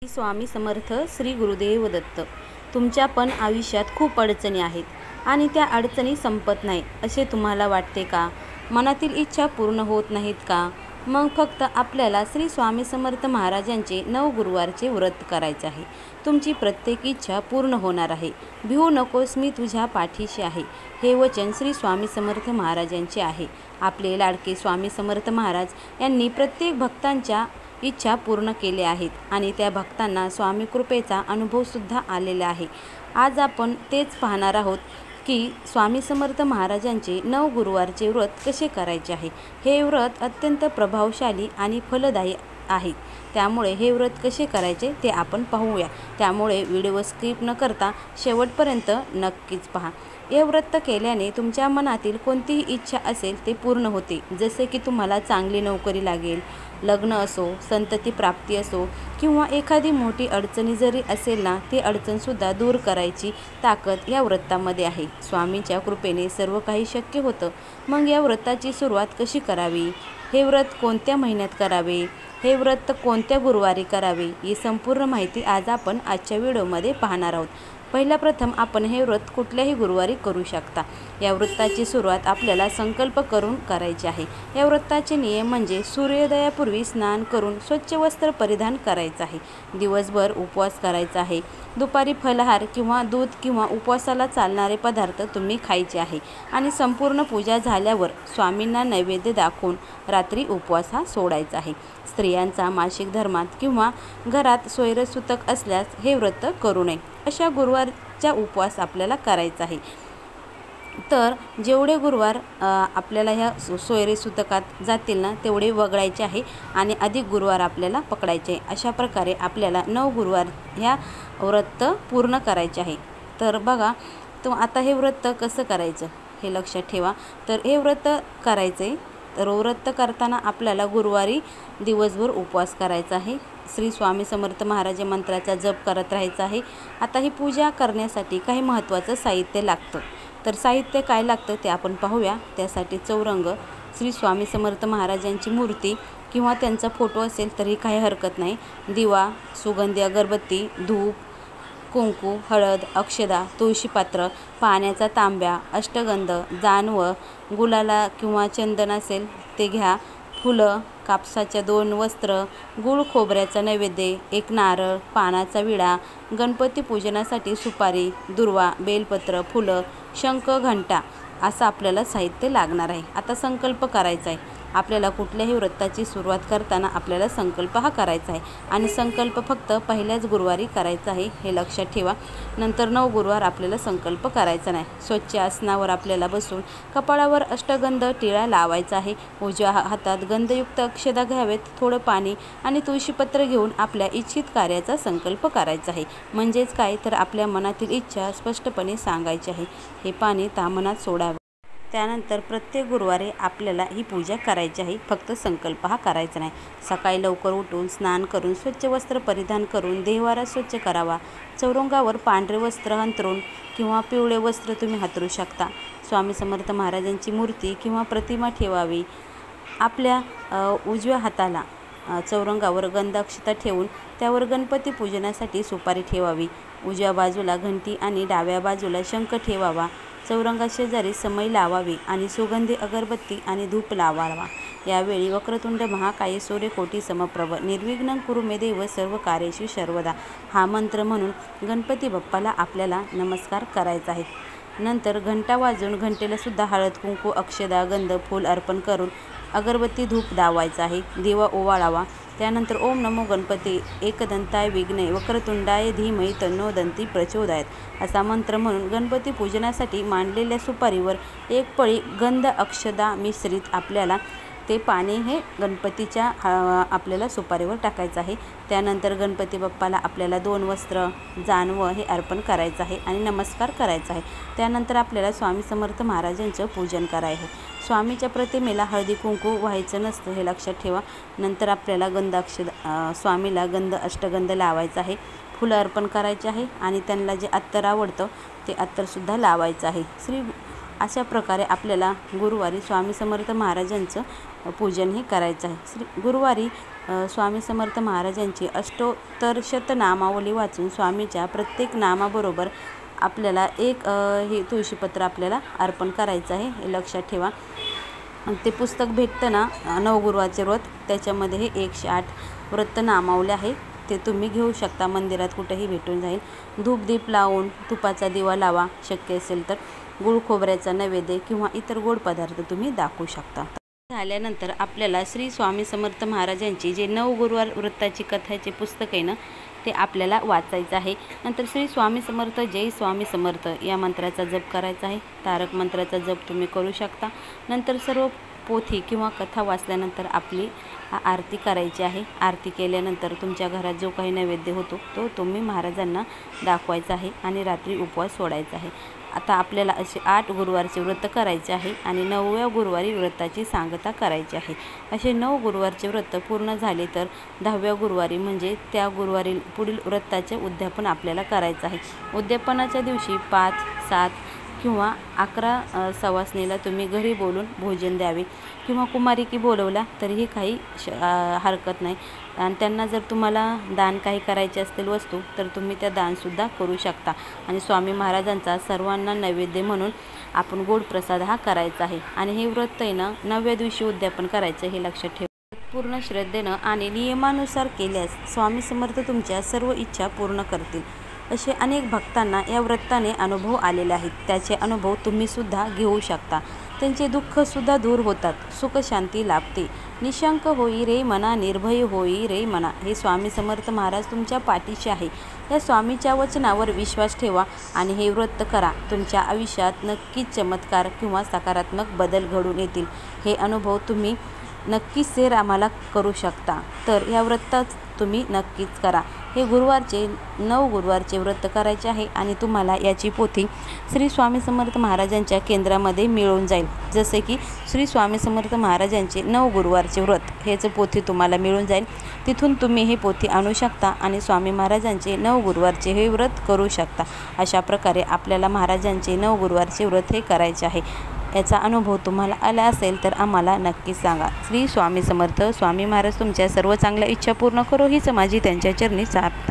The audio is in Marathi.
स्वामी समर्थ. श्री गुरुदेव दत्त. तुमच्या पण आयुष्यात खूप अडचणी आहेत आणि त्या अडचणी संपत नाही असे तुम्हाला वाटते का? मनातील इच्छा पूर्ण होत नाहीत का? मग फक्त आपल्याला श्री स्वामी समर्थ महाराजांचे 9 गुरुवारचे व्रत करायचे आहे. तुमची प्रत्येक इच्छा पूर्ण होणार आहे. भिवू नकोस, मी तुझ्या पाठीशी आहे. हे वचन श्री स्वामी समर्थ महाराजांचे आहे. आपले लाडके स्वामी समर्थ महाराज यांनी प्रत्येक भक्तांच्या इच्छा पूर्ण केल्या आहेत आणि त्या भक्तांना स्वामी कृपेचा अनुभवसुद्धा आलेला आहे. आज आपण तेच पाहणार आहोत की स्वामी समर्थ महाराजांचे 9 गुरुवारचे व्रत कसे करायचे आहे. हे व्रत अत्यंत प्रभावशाली आणि फलदायी आहे. त्यामुळे हे व्रत कसे करायचे ते आपण पाहूया. त्यामुळे व्हिडिओ स्किप न करता शेवटपर्यंत नक्कीच पहा. हे व्रत केल्याने तुमच्या मनातील कोणतीही इच्छा असेल ते पूर्ण होते. जसे की तुम्हाला चांगली नोकरी लागेल, लग्न असो, संतती प्राप्ती असो किंवा एखादी मोठी अडचणी जरी असेल ना, ती अडचणसुद्धा दूर करायची ताकद या व्रतामध्ये आहे. स्वामींच्या कृपेने सर्व काही शक्य होतं. मग या व्रताची सुरुवात कशी करावी? हे व्रत कोणत्या महिन्यात करावे? हे व्रत कोणत्या गुरुवारी करावे? ही संपूर्ण माहिती आज आपण आजच्या व्हिडिओमध्ये पाहणार आहोत. प्रथम आपण हे व्रत कुठल्याही गुरुवारी करू शकता. या व्रताची सुरुवात आपल्याला संकल्प करून करायची आहे. या व्रताचे नियम म्हणजे सूर्योदयापूर्वी स्नान करून स्वच्छ वस्त्र परिधान करायचं आहे. दिवसभर उपवास करायचा आहे. दुपारी फलाहार किंवा दूध किंवा उपवासाला चालणारे पदार्थ तुम्ही खायचे आहे आणि संपूर्ण पूजा झाल्यावर स्वामींना नैवेद्य दाखवून रात्री उपवास हा सोडायचा आहे. स्त्रियांचा मासिक धर्मात किंवा घरात स्वैरसूतक असल्यास हे व्रत करू नये. अशा गुरुवारचा उपवास आपल्याला करायचा आहे. तर जेवढे गुरुवार आपल्याला ह्या सोयरे सुतकात जातील ना, तेवढे वगळायचे आहे आणि अधिक गुरुवार आपल्याला पकडायचे. अशा प्रकारे आपल्याला 9 गुरुवार ह्या व्रत पूर्ण करायचे आहे. तर बघा, आता हे व्रत कसं करायचं हे लक्षात ठेवा. तर हे व्रत करायचे, तर व्रत करताना आपल्याला गुरुवारी दिवसभर उपवास करायचा आहे. श्री स्वामी समर्थ महाराज मंत्राचा जप करत राहायचा आहे. आता ही पूजा करण्यासाठी काही महत्त्वाचं साहित्य लागतं. तर साहित्य काय लागतं ते आपण पाहूया. त्यासाठी चौरंग, श्री स्वामी समर्थ महाराजांची मूर्ती किंवा त्यांचा फोटो असेल तरी काही हरकत नाही, दिवा, सुगंधी अगरबत्ती, धूप, कुंकू, हळद, अक्षदा, तुळशीपात्र, पाण्याचा तांब्या, अष्टगंध, जानवं, गुलाला किंवा चंदन असेल ते घ्या, फुलं, कापसाच्या 2 वस्त्र, गूळ खोबऱ्याचा नैवेद्य, 1 नारळ, पानाचा विडा, गणपती पूजनासाठी सुपारी, दुर्वा, बेलपत्र, फुलं, शंख, घंटा असं आपल्याला साहित्य लागणार आहे. आता संकल्प करायचा आहे. आपल्याला कुठल्याही व्रताची सुरुवात करताना आपल्याला संकल्प हा करायचा आहे आणि संकल्प फक्त पहिल्याच गुरुवारी करायचा आहे, हे लक्षात ठेवा. नंतर 9 गुरुवार आपल्याला संकल्प करायचा नाही. स्वच्छ आसनावर आपल्याला बसून कपाळावर अष्टगंध टिळा लावायचा आहे. उजव्या हातात गंधयुक्त अक्षदा घ्यावेत, थोडं पाणी आणि तुळशीपत्र घेऊन आपल्या इच्छित कार्याचा संकल्प करायचा आहे. म्हणजेच काय, तर आपल्या मनातील इच्छा स्पष्टपणे सांगायची आहे. हे पाणी तामनात सोडावे. त्यानंतर प्रत्येक गुरुवारी आपल्याला ही पूजा करायची आहे. फक्त संकल्प हा करायचा नाही. सकाळी लवकर उठून स्नान करून स्वच्छ वस्त्र परिधान करून देहवारा स्वच्छ करावा. चौरंगावर पांढरे वस्त्र अंथरून किंवा पिवळे वस्त्र तुम्ही हातरू शकता. स्वामी समर्थ महाराजांची मूर्ती किंवा प्रतिमा ठेवावी. आपल्या उजव्या हाताला चौरंगावर गंध अक्षता ठेवून त्यावर गणपती पूजनासाठी सुपारी ठेवावी. उजव्या बाजूला घंटी आणि डाव्या बाजूला शंख ठेवावा. चौरंगाशेजारी समई लावावी आणि सुगंधी अगरबत्ती आणि धूप लावावा. यावेळी वक्रतुंड महाकाय सूर्यकोटी समप्रभ निर्विघ्नं कुरु मे देव सर्व कार्येषु सर्वदा हा मंत्र म्हणून गणपती बाप्पाला आपल्याला नमस्कार करायचा आहे. नंतर घंटा वाजून घंटेला सुद्धा हळद, कुंकू, अक्षदा, गंध, फूल अर्पण करून अगरबत्ती धूप दावायचा आहे. दिवा ओवाळावा. त्यानंतर ओम नमो गणपती एकदंताय विघ्ने वक्रतुंडाय धीमहि तन्नो दंती प्रचोदयात असा मंत्र म्हणून गणपती पूजनासाठी मांडलेल्या सुपारीवर 1 पळी गंध अक्षदा मिश्रित आपल्याला ते पाणी हे गणपतीच्या आपल्याला सुपारीवर टाकायचं आहे. त्यानंतर गणपती बाप्पाला आपल्याला 2 वस्त्र, जानवं हे अर्पण करायचं आहे आणि नमस्कार करायचा आहे. त्यानंतर आपल्याला स्वामी समर्थ महाराजांचं पूजन करायचं आहे. स्वामीच्या प्रतिमेला हळदी कुंकू व्हायचं नसतं, हे लक्षात ठेवा. नंतर आपल्याला स्वामीला गंध अष्टगंध लावायचा आहे. फुलं अर्पण करायचे आहे आणि त्यांना जे अत्तर आवडतं ते अत्तरसुद्धा लावायचं आहे. अशा प्रकारे आपल्याला गुरुवारी स्वामी समर्थ महाराजांचं पूजन हे करायचं आहे. गुरुवारी स्वामी समर्थ महाराजांची अष्टोत्तर शतनामावली वाचून स्वामीच्या प्रत्येक नामाबरोबर आपल्याला एक हे तुळशीपत्र आपल्याला अर्पण करायचं आहे, हे लक्षात ठेवा. ते पुस्तक भेटतं ना, नवगुरुवारचे व्रत, त्याच्यामध्ये हे 108 व्रत नामावले आहे. ते तुम्ही घेऊ शकता, मंदिरात कुठेही भेटून जाईल. धूपदीप लावून तुपाचा दिवा लावा, शक्य असेल तर गुळ खोबऱ्याचा नैवेद्य किंवा इतर गोड पदार्थ तुम्ही दाखवू शकता. झाल्यानंतर आपल्याला श्री स्वामी समर्थ महाराजांची जे 9 गुरुवार व्रताची कथाचे पुस्तक आहे ना, ते आपल्याला वाचायचं आहे. नंतर श्री स्वामी समर्थ जय स्वामी समर्थ या मंत्राचा जप करायचा आहे. तारक मंत्राचा जप तुम्ही करू शकता. नंतर सर्व पोथी किंवा कथा वाचल्यानंतर आपली आरती करायची आहे. आरती केल्यानंतर तुमच्या घरात जो काही नैवेद्य होतो तो तुम्ही महाराजांना दाखवायचा आहे आणि रात्री उपवास सोडायचा आहे. आता आपल्याला असे 8 गुरुवारचे व्रत करायचे आहे आणि 9व्या गुरुवारी व्रताची सांगता करायची आहे. असे 9 गुरुवारचे व्रत पूर्ण झाले तर 10व्या गुरुवारी म्हणजे त्या गुरुवारी पुढील व्रताचे उद्यापन आपल्याला करायचं आहे. उद्यापनाच्या दिवशी 5, 7 किंवा 11 सवासणीला तुम्ही घरी बोलून भोजन द्यावे किंवा कुमारिकी बोलवला तरीही काही हरकत नाही. आणि त्यांना जर तुम्हाला दान काही करायचे असतील वस्तू तर तुम्ही त्या दानसुद्धा करू शकता. आणि स्वामी महाराजांचा सर्वांना नैवेद्य म्हणून आपण गोड प्रसाद हा करायचा आहे. आणि हे व्रत आहे ना 9व्या दिवशी उद्यापन करायचं, हे लक्षात ठेवा. पूर्ण श्रद्धेनं आणि नियमानुसार केल्यास स्वामी समर्थ तुमच्या सर्व इच्छा पूर्ण करतील. असे अनेक भक्तांना या व्रताने अनुभव आलेले आहेत. त्याचे अनुभव तुम्हीसुद्धा घेऊ शकता. त्यांचे दुःखसुद्धा दूर होतात, सुखशांती लाभते. निशंक होई रे मना, निर्भय होई रे मना. हे स्वामी समर्थ महाराज तुमच्या पाठीशी आहे. या स्वामीच्या वचनावर विश्वास ठेवा आणि हे व्रत करा. तुमच्या आयुष्यात नक्कीच चमत्कार किंवा सकारात्मक बदल घडून येतील. हे अनुभव तुम्ही नक्कीच शेअर आम्हाला करू शकता. तर या व्रतात तुम्ही नक्कीच करा. हे गुरुवारचे 9 गुरुवारचे व्रत करायचे आहे आणि तुम्हाला याची पोथी श्री स्वामी समर्थ महाराजांच्या केंद्रामध्ये मिळून जाईल. जसे की श्री स्वामी समर्थ महाराजांचे 9 गुरुवारचे व्रत हेच पोथी तुम्हाला मिळून जाईल. तिथून तुम्ही हे पोथी आणू शकता आणि स्वामी महाराजांचे 9 गुरुवारचे हे व्रत करू शकता. अशा प्रकारे आपल्याला महाराजांचे 9 गुरुवारचे व्रत हे करायचे आहे. याचा अनुभव तुम्हाला आला असेल तर आम्हाला नक्कीच सांगा. श्री स्वामी समर्थ. स्वामी महाराज तुमच्या सर्व चांगल्या इच्छा पूर्ण करो हीच माझी त्यांच्या चरणी प्रार्थना.